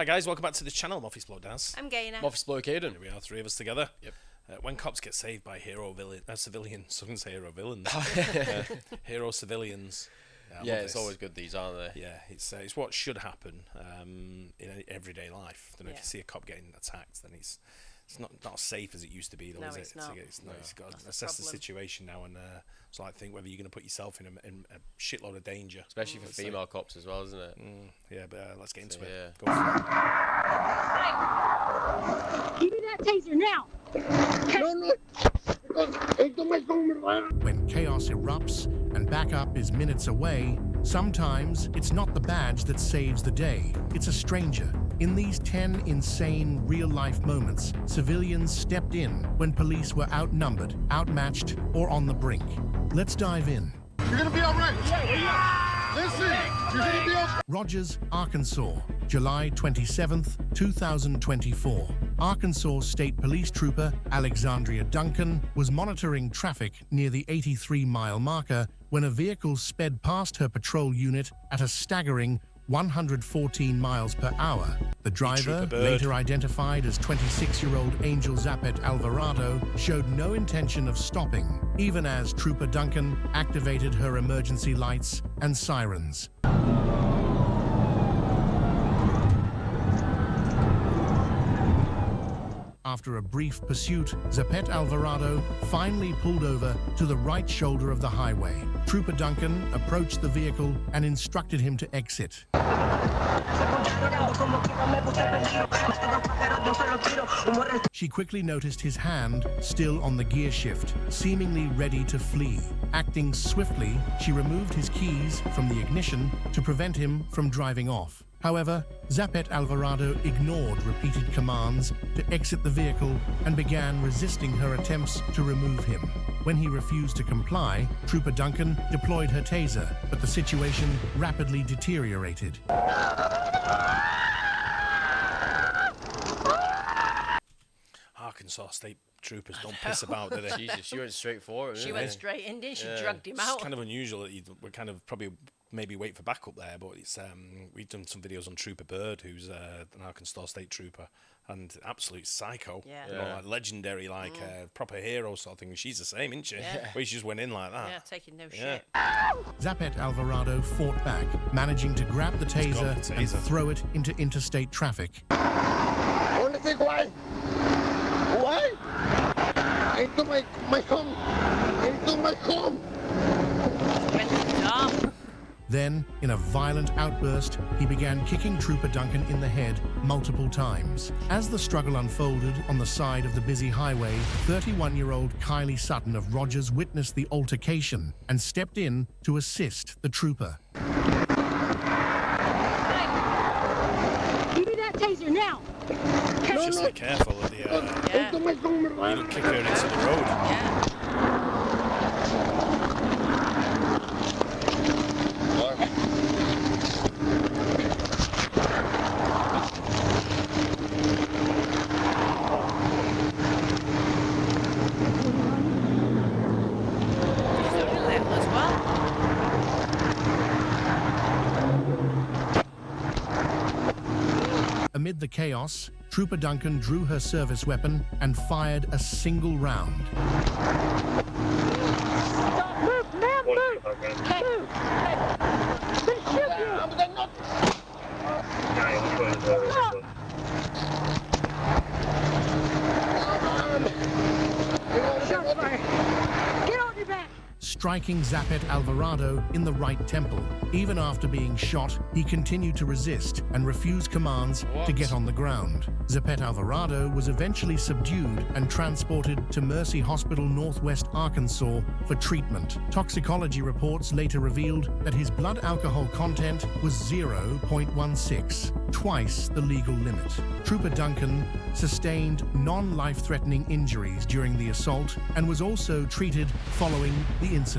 Hi guys, welcome back to the channel. I'm Office Bloke Daz. I'm Gaynor. Office Bloke Aidan. Here we are, three of us together. Yep. When cops get saved by civilians, I wouldn't say hero villains. Hero civilians. Yeah, it's always good, these, aren't they? Yeah, it's what should happen in everyday life. I don't know if you see a cop getting attacked, then it's not as safe as it used to be, though, No, is it? it's not. It's got to assess the situation now, and so I think whether you're going to put yourself in a shitload of danger, Especially for female cops as well, isn't it? Yeah, but let's get into it. Yeah. Go for it. Give me that taser now. When chaos erupts and backup is minutes away, sometimes it's not the badge that saves the day, it's a stranger. In these 10 insane real-life moments, civilians stepped in when police were outnumbered, outmatched, or on the brink. Let's dive in. You're gonna be all right. Listen, you're gonna be okay. Rogers, Arkansas, July 27th, 2024. Arkansas State Police Trooper Alexandria Duncan was monitoring traffic near the 83-mile marker when a vehicle sped past her patrol unit at a staggering 114 miles per hour. The driver, later identified as 26-year-old Angel Zapet Alvarado, showed no intention of stopping, even as Trooper Duncan activated her emergency lights and sirens. After a brief pursuit, Zapet Alvarado finally pulled over to the right shoulder of the highway. Trooper Duncan approached the vehicle and instructed him to exit. She quickly noticed his hand still on the gear shift, seemingly ready to flee. Acting swiftly, she removed his keys from the ignition to prevent him from driving off. However, Zapet Alvarado ignored repeated commands to exit the vehicle and began resisting her attempts to remove him. When he refused to comply, Trooper Duncan deployed her taser, but the situation rapidly deteriorated. Arkansas State Troopers don't piss about, do they? Jesus, she went straight for it. She went straight in, didn't she? Yeah. Dragged him It's out. kind of unusual that we're kind of probably maybe wait for backup there, but it's we've done some videos on Trooper Bird, who's an Arkansas State Trooper, and absolute psycho. Yeah. You know, like legendary, like proper hero sort of thing. She's the same, isn't she? Yeah. Where she just went in like that. Yeah, taking no shit. Zapet Alvarado fought back, managing to grab the taser and throw it into interstate traffic. Only thing why? Why? Into my home. Into my home. Went to the arm. Then, in a violent outburst, he began kicking Trooper Duncan in the head multiple times. As the struggle unfolded on the side of the busy highway, 31-year-old Kylie Sutton of Rogers witnessed the altercation and stepped in to assist the trooper. Give me that taser now. Just be careful at the you don't kick her into the road. Yeah. Amid the chaos, Trooper Duncan drew her service weapon and fired a single round. Move, man, move. Move. They shoot you. Shots fired. Get on your back. Striking Zapet Alvarado in the right temple. Even after being shot, he continued to resist and refused commands to get on the ground. Zapet Alvarado was eventually subdued and transported to Mercy Hospital, Northwest Arkansas, for treatment. Toxicology reports later revealed that his blood alcohol content was 0.16, twice the legal limit. Trooper Duncan sustained non-life-threatening injuries during the assault and was also treated following the incident.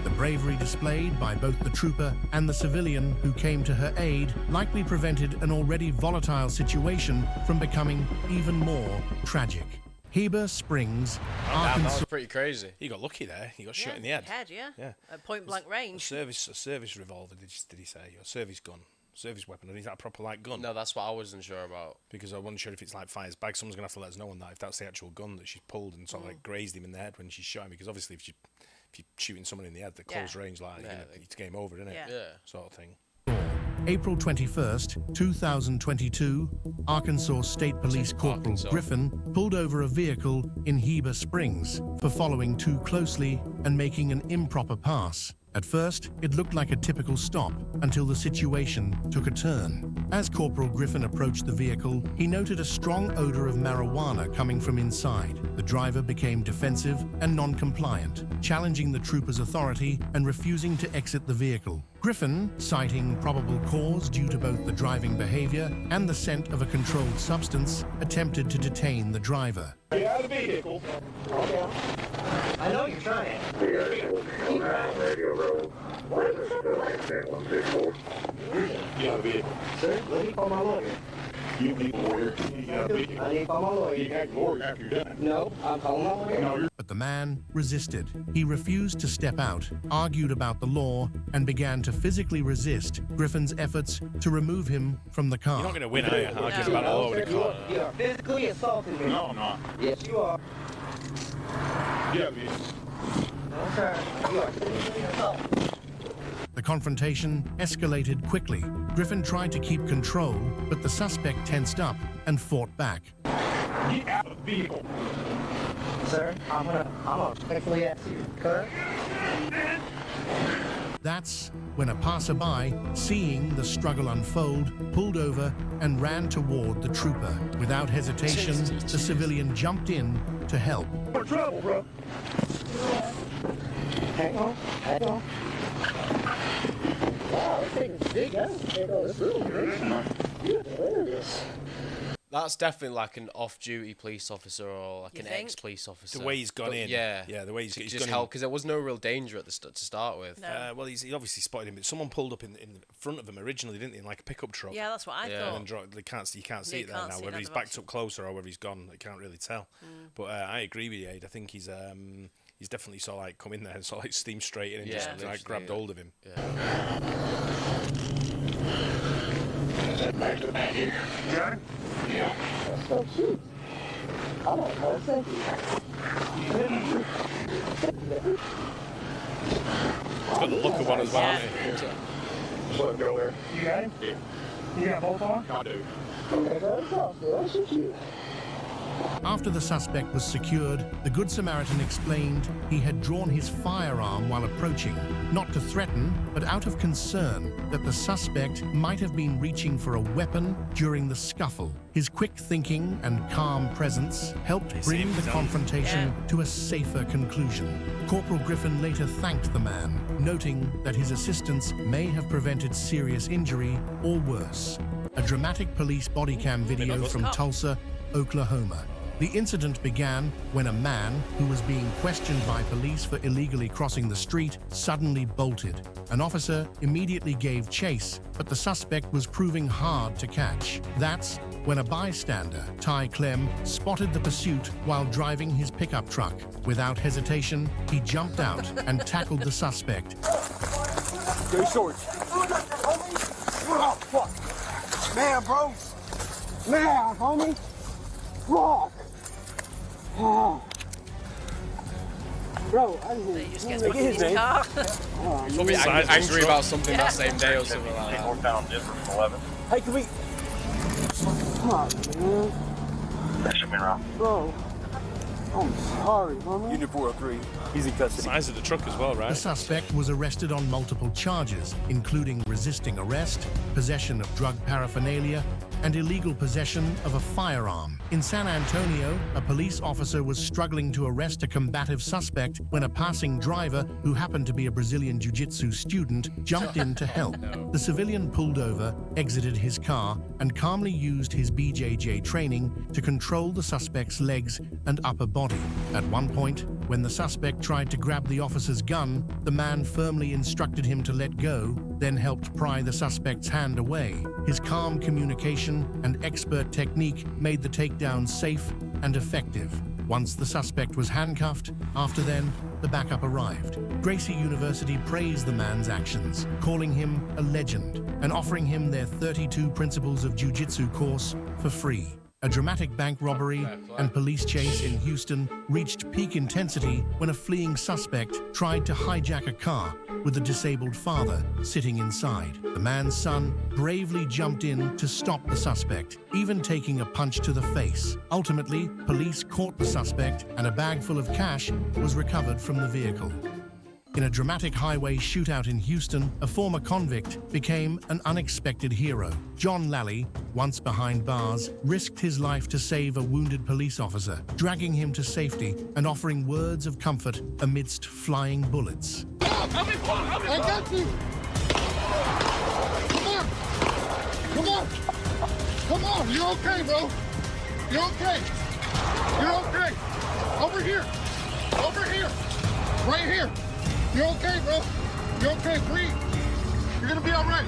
The bravery displayed by both the trooper and the civilian who came to her aid likely prevented an already volatile situation from becoming even more tragic. Heber Springs, That Arkansas. was pretty crazy. He got lucky there. He got shot in the head. Yeah. Yeah. At point blank range. A service revolver, did he say? Or service gun. service weapon, or is that a proper like gun? No, that's what I wasn't sure about. Because I wasn't sure if it's like fires back. Someone's gonna have to let us know on that if that's the actual gun that she's pulled and sort of like grazed him in the head when she's shot him. Because obviously, if you're shooting someone in the head, the close range, like it's game over, isn't it? Yeah. Sort of thing. April 21st, 2022, Arkansas State Police Corporal Griffin pulled over a vehicle in Heber Springs for following too closely and making an improper pass. At first, it looked like a typical stop until the situation took a turn. As Corporal Griffin approached the vehicle, he noted a strong odor of marijuana coming from inside. The driver became defensive and non-compliant, challenging the trooper's authority and refusing to exit the vehicle. Griffin, citing probable cause due to both the driving behavior and the scent of a controlled substance, attempted to detain the driver. Get out of the vehicle. I know you're trying. Get out of the vehicle. Sir, let me call my lawyer. You need a lawyer. You get out of the vehicle. I need to call my lawyer. You have a lawyer after you're done. No, I'm calling my lawyer. No, you're But the man resisted. He refused to step out, argued about the law, and began to physically resist Griffin's efforts to remove him from the car. You're not going to win, are you? Arguing about all over the car. You are physically assaulting me. No, I'm not. Yes, you are. Get out of the vehicle. No, sir. You are physically assaulting. The confrontation escalated quickly. Griffin tried to keep control, but the suspect tensed up and fought back. Get out of the vehicle. Sir, I'm gonna respectfully ask you, sir. That's when a passerby, seeing the struggle unfold, pulled over and ran toward the trooper. Without hesitation, the civilian jumped in to help. For trouble, bro. Hang on, hang on. Wow, this thing is big. I can't go this room, man. You have to learn this. That's definitely like an off-duty police officer or like You an think? ex-police officer. The way he's gone in. Yeah. Yeah, the way he's Just gone help, because there was no real danger at the to start with. No. Well, he obviously spotted him, but someone pulled up in front of him originally, didn't they, in like a pickup truck? Yeah, that's what I Yeah. And thought. then you can't see Yeah, it you there can't now. see Whether it, he's they've backed actually- up closer or whether he's gone, I can't really tell. But I agree with you, Aid. I think he's definitely sort of like come in there and sort of like steamed straight in and Yeah, just like literally, grabbed yeah. hold of him. Back to the back here. You got it? Yeah. Oh, shoot. I don't know. Thank you. He's got the look of one as well, Yeah. hasn't he? Just let him go there. You got him? Yeah. You got both on? I do. Okay, go across there. I'll shoot you. After the suspect was secured, the Good Samaritan explained he had drawn his firearm while approaching, not to threaten, but out of concern that the suspect might have been reaching for a weapon during the scuffle. His quick thinking and calm presence helped bring the confrontation to a safer conclusion. Corporal Griffin later thanked the man, noting that his assistance may have prevented serious injury or worse. A dramatic police body cam video from Tulsa, Oklahoma. The incident began when a man who was being questioned by police for illegally crossing the street suddenly bolted. An officer immediately gave chase, but the suspect was proving hard to catch. That's when a bystander, Ty Clem, spotted the pursuit while driving his pickup truck. Without hesitation, he jumped out and tackled the suspect. Go short. Oh, fuck. Man, bro. Man, homie. Rock. Oh. Bro, I He didn't just gets even back in his car. He's probably angry about something that same day or something like that. Northbound difference 11. Hey, can we? Fuck, man. That should have been wrong. Bro. I'm sorry, homie. Unit 403. He's in custody. Size of the truck as well, right? The suspect was arrested on multiple charges, including resisting arrest, possession of drug paraphernalia, and illegal possession of a firearm. In San Antonio, a police officer was struggling to arrest a combative suspect when a passing driver, who happened to be a Brazilian Jiu-jitsu student, jumped in to help. The civilian pulled over, exited his car, and calmly used his BJJ training to control the suspect's legs and upper body. At one point, when the suspect tried to grab the officer's gun, the man firmly instructed him to let go, then helped pry the suspect's hand away. His calm communication and expert technique made the takedown safe and effective. Once the suspect was handcuffed, after then, the backup arrived. Gracie University praised the man's actions, calling him a legend and offering him their 32 Principles of Jiu-jitsu course for free. A dramatic bank robbery and police chase in Houston reached peak intensity when a fleeing suspect tried to hijack a car with a disabled father sitting inside. The man's son bravely jumped in to stop the suspect, even taking a punch to the face. Ultimately, police caught the suspect and a bag full of cash was recovered from the vehicle. In a dramatic highway shootout in Houston, a former convict became an unexpected hero. John Lally, once behind bars, risked his life to save a wounded police officer, dragging him to safety and offering words of comfort amidst flying bullets. I got you. Come on. You're okay, bro. You're okay. You're okay. Over here. Right here. You're okay, bro. You're okay. Breathe. You're gonna be all right.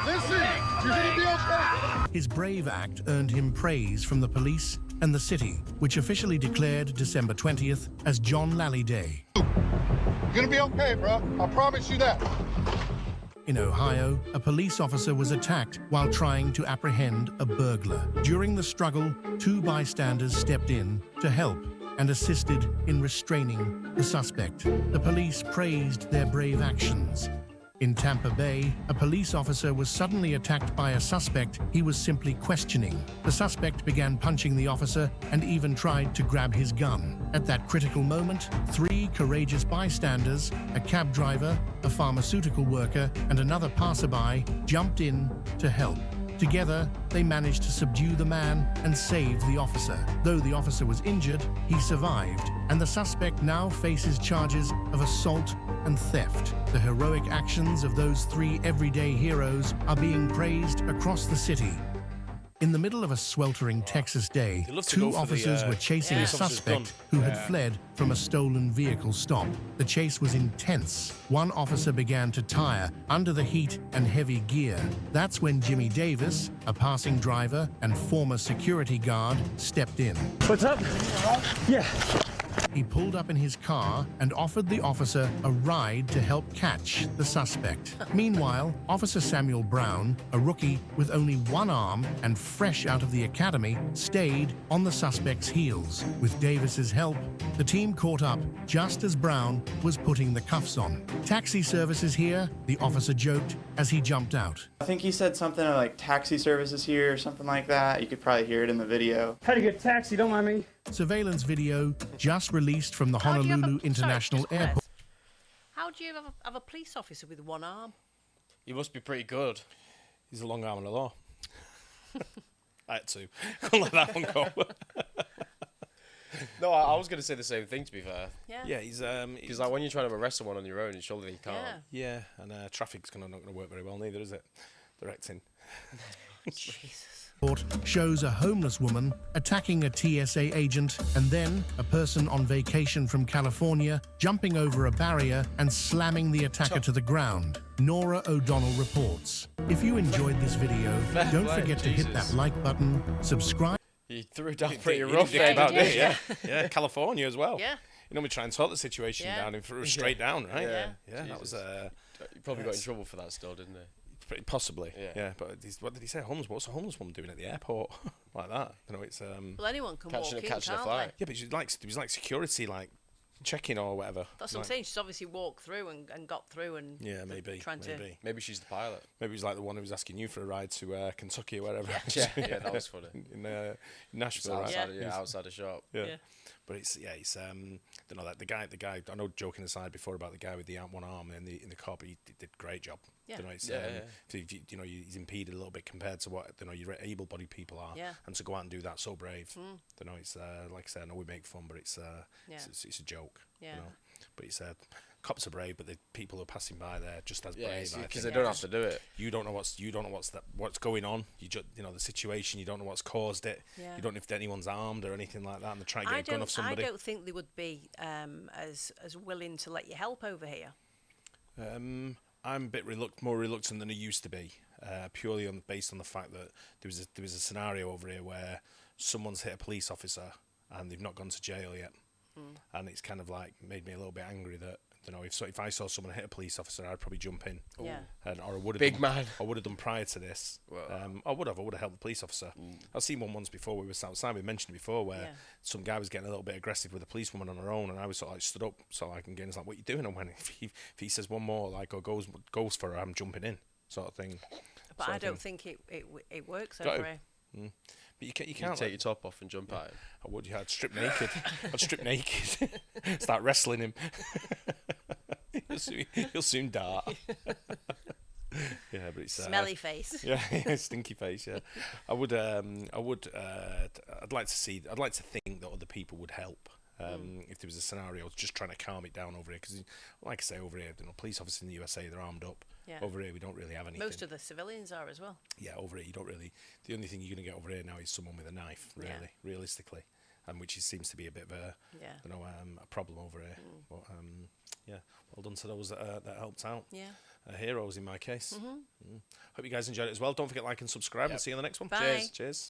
Listen, you're gonna be okay. His brave act earned him praise from the police and the city, which officially declared December 20th as John Lally Day. You're gonna be okay, bro. I promise you that. In Ohio, a police officer was attacked while trying to apprehend a burglar. During the struggle, 2 bystanders stepped in to help and assisted in restraining the suspect. The police praised their brave actions. In Tampa Bay, a police officer was suddenly attacked by a suspect he was simply questioning. The suspect began punching the officer and even tried to grab his gun. At that critical moment, 3 courageous bystanders, a cab driver, a pharmaceutical worker, and another passerby jumped in to help. Together, they managed to subdue the man and save the officer. Though the officer was injured, he survived, and the suspect now faces charges of assault and theft. The heroic actions of those 3 everyday heroes are being praised across the city. In the middle of a sweltering Texas day, 2 officers were chasing a suspect who had fled from a stolen vehicle stop. The chase was intense. One officer began to tire under the heat and heavy gear. That's when Jimmy Davis, a passing driver and former security guard, stepped in. What's up? Yeah. He pulled up in his car and offered the officer a ride to help catch the suspect. Meanwhile, Officer Samuel Brown, a rookie with only 1 arm and fresh out of the academy, stayed on the suspect's heels. With Davis's help, the team caught up just as Brown was putting the cuffs on. "Taxi services here," the officer joked as he jumped out. I think he said something like taxi services here or something like that. You could probably hear it in the video. How to get a taxi, don't mind me. Surveillance video just released from the Honolulu International Airport. How do you have a police officer with 1 arm? You must be pretty good. He's a long arm of the law. I had to. Couldn't let that one go. No, I was going to say the same thing, to be fair. Yeah, he's Because like when you're trying to arrest someone on your own, surely you can't. Yeah, and traffic's not going to work very well neither, is it? Directing. Jesus. Shows a homeless woman attacking a TSA agent and then a person on vacation from California jumping over a barrier and slamming the attacker to the ground. Nora O'Donnell reports. If you enjoyed this video, don't forget to hit that like button, subscribe. He threw it down pretty rough Yeah, there. he did, Yeah, California as well. Yeah. You know, we try and sort the situation down and threw it straight down, right? Yeah. That was You probably got in trouble for that still, didn't he? pretty possibly. Yeah. But what did he say? What's a homeless woman doing at the airport like that? You know, it's Well, anyone can walk in, catching a can't flight. Yeah, but she was like security, like checking or whatever. That's what I'm saying. She's obviously walked through and got through and maybe. Maybe she's the pilot. Maybe he's like the one who was asking you for a ride to Kentucky or wherever. Yeah, that was funny. in Nashville, right? Outside the shop. Yeah. But it's don't know that the guy. I know, joking aside before about the guy with the 1 arm in the car, but he did a great job. Yeah. You know, it's, he's impeded a little bit compared to what your able-bodied people are. Yeah. And to go out and do that so brave. You know, it's like I said, I know we make fun, but it's a joke. Yeah. You know? But it's cops are brave, but the people who are passing by there just as brave. Because they don't have to do it. You don't know what's going on. The situation. You don't know what's caused it. Yeah. You don't know if anyone's armed or anything like that, and they're trying to get a gun off somebody. I don't think they would be as willing to let you help over here. I'm a bit more reluctant than I used to be, purely based on the fact that there was a scenario over here where someone's hit a police officer and they've not gone to jail yet. And it's kind of like made me a little bit angry that, you know, if I saw someone hit a police officer, I'd probably jump in. Yeah. Or I would have Big done, man. I would have done prior to this. I would have helped the police officer. I've seen one once before. We were outside. We mentioned before where some guy was getting a little bit aggressive with a policewoman on her own, and I was sort of like stood up so I can get in. It's like, what are you doing? And when if he says one more like or goes for her, I'm jumping in, sort of thing. But I don't think it works over here. But you can't You take your top off and jump at him. I would. Yeah, I'd strip naked. Start wrestling him. He'll soon dart. Yeah, but it's smelly face. Yeah, stinky face. Yeah, I'd like to think that other people would help. If there was a scenario, just trying to calm it down over here, because, like I say, over here, police officers in the USA, they're armed up. Yeah. Over here, we don't really have anything. Most of the civilians are as well. Yeah, over here, you don't really. The only thing you're going to get over here now is someone with a knife, really, realistically, and which seems to be a bit of a, a problem over here. But yeah, well done to those that helped out. Yeah. Heroes in my case. Hope you guys enjoyed it as well. Don't forget to like and subscribe. And see you on the next one. Bye. Cheers.